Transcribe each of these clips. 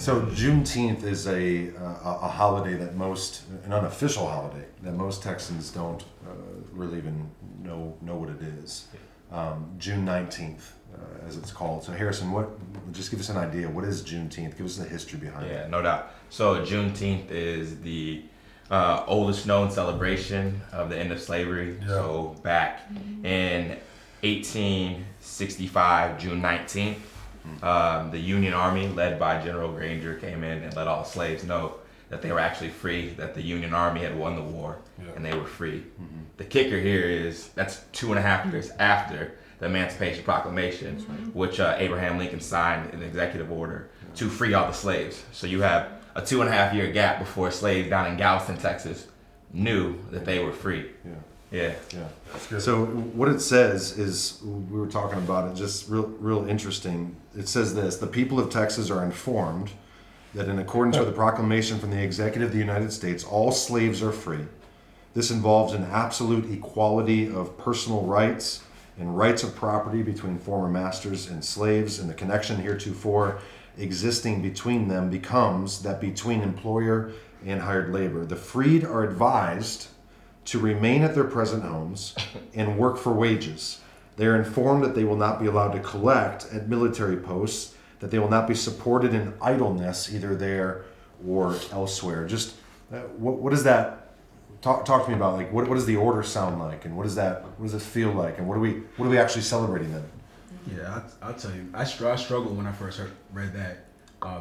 So Juneteenth is a holiday that an unofficial holiday that most Texans don't really even know what it is. June 19th, as it's called. So Harrison, just give us an idea. What is Juneteenth? Give us the history behind it. Yeah, no doubt. So Juneteenth is the oldest known celebration of the end of slavery. Yeah. So back in 1865, June 19th, the Union Army, led by General Granger, came in and let all slaves know that they were actually free, that the Union Army had won the war, and they were free. Mm-hmm. The kicker here is that's 2.5 years after the Emancipation Proclamation, which Abraham Lincoln signed an executive order to free all the slaves. So you have a 2.5 year gap before slaves down in Galveston, Texas, knew that they were free. Yeah. That's good. So what it says is, we were talking about it, just real interesting. It says this: the people of Texas are informed that in accordance with the proclamation from the Executive of the United States, all slaves are free. This involves an absolute equality of personal rights and rights of property between former masters and slaves, and the connection heretofore existing between them becomes that between employer and hired labor. The freed are advised to remain at their present homes and work for wages. They are informed that they will not be allowed to collect at military posts, that they will not be supported in idleness either there or elsewhere. Just what does that talk to me about? Like what does the order sound like, and what does it feel like, and what are we actually celebrating then? Yeah, I'll tell you. I struggled when I first read that.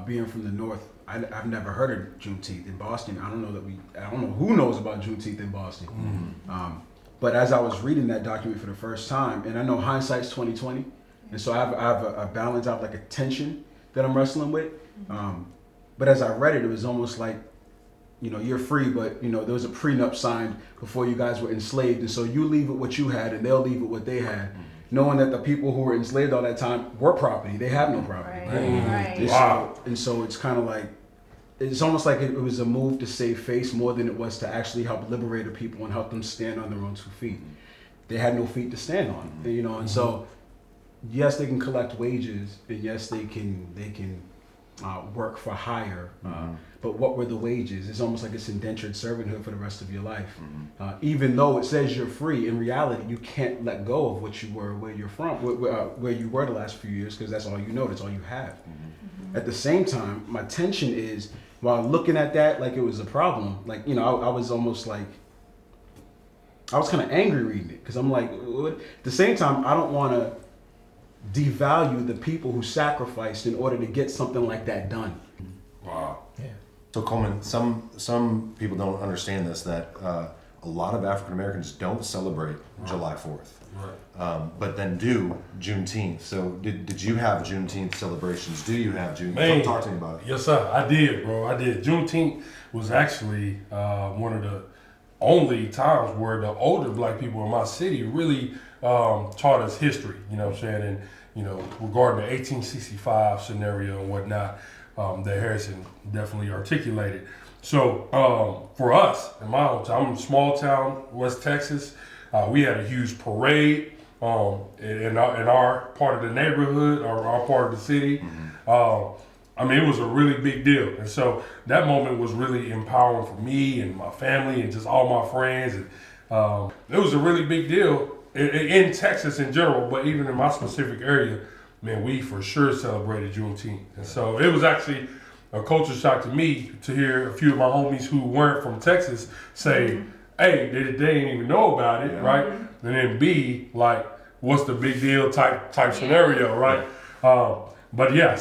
Being from the North, I've never heard of Juneteenth in Boston. I don't know who knows about Juneteenth in Boston. Mm-hmm. But as I was reading that document for the first time, and I know hindsight's 20/20, and so I have a balance, I have like a tension that I'm wrestling with. But as I read it, it was almost like, you're free, but there was a prenup signed before you guys were enslaved, and so you leave with what you had, and they'll leave with what they had. Knowing that the people who were enslaved all that time were property. They have no property. Right. Wow. And so it's kind of like, it's almost like it was a move to save face more than it was to actually help liberate the people and help them stand on their own 2 feet. They had no feet to stand on, and so yes, they can collect wages, and yes, they can work for hire. But what were the wages? It's almost like it's indentured servanthood for the rest of your life. Even though it says you're free, in reality, you can't let go of what you were, where you're from, where you were the last few years, because that's all you know, that's all you have. At the same time, my tension is, while looking at that like it was a problem, like, I was almost like, I was kind of angry reading it, because I'm like, at the same time, I don't want to devalue the people who sacrificed in order to get something like that done. Wow. Yeah. So Coleman, some people don't understand this, that a lot of African Americans don't celebrate July 4th, but then do Juneteenth. So did you have Juneteenth celebrations? Do you have Juneteenth? Man, talk to me about it. Yes, sir. I did, bro. I did. Juneteenth was actually one of the only times where the older black people in my city really taught us history. You know what I'm saying? And regarding the 1865 scenario and whatnot. That Harrison definitely articulated. So for us, in my hometown, I'm in a small town, West Texas. We had a huge parade in our part of the neighborhood, or our part of the city. It was a really big deal. And so that moment was really empowering for me and my family and just all my friends. And it was a really big deal in Texas in general, but even in my specific area, man, we for sure celebrated Juneteenth. And so it was actually a culture shock to me to hear a few of my homies who weren't from Texas say, A, they didn't even know about it, right? And then B, like, what's the big deal type scenario, right? But yeah.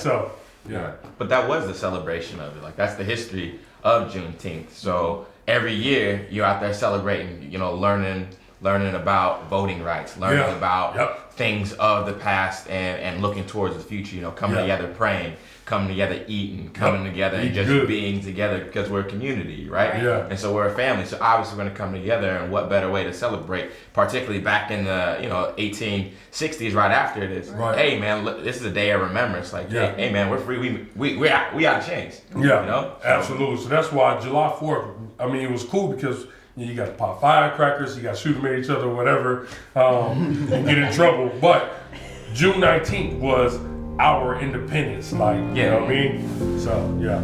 But that was the celebration of it. Like, that's the history of Juneteenth. So every year you're out there celebrating, learning about voting rights, learning about things of the past and looking towards the future, coming together praying, coming together eating, coming together and just being together because we're a community, right? Yeah. And so we're a family. So obviously we're going to come together, and what better way to celebrate, particularly back in the 1860s, right after this. Right. Hey man, look, this is a day of remembrance. Like, hey man, we're free. We out of chains. Yeah, absolutely. So that's why July 4th, it was cool because you got to pop firecrackers, you got to shoot them at each other, whatever, and get in trouble. But June 19th was our independence. Like, you Yeah. know what I mean? So, yeah.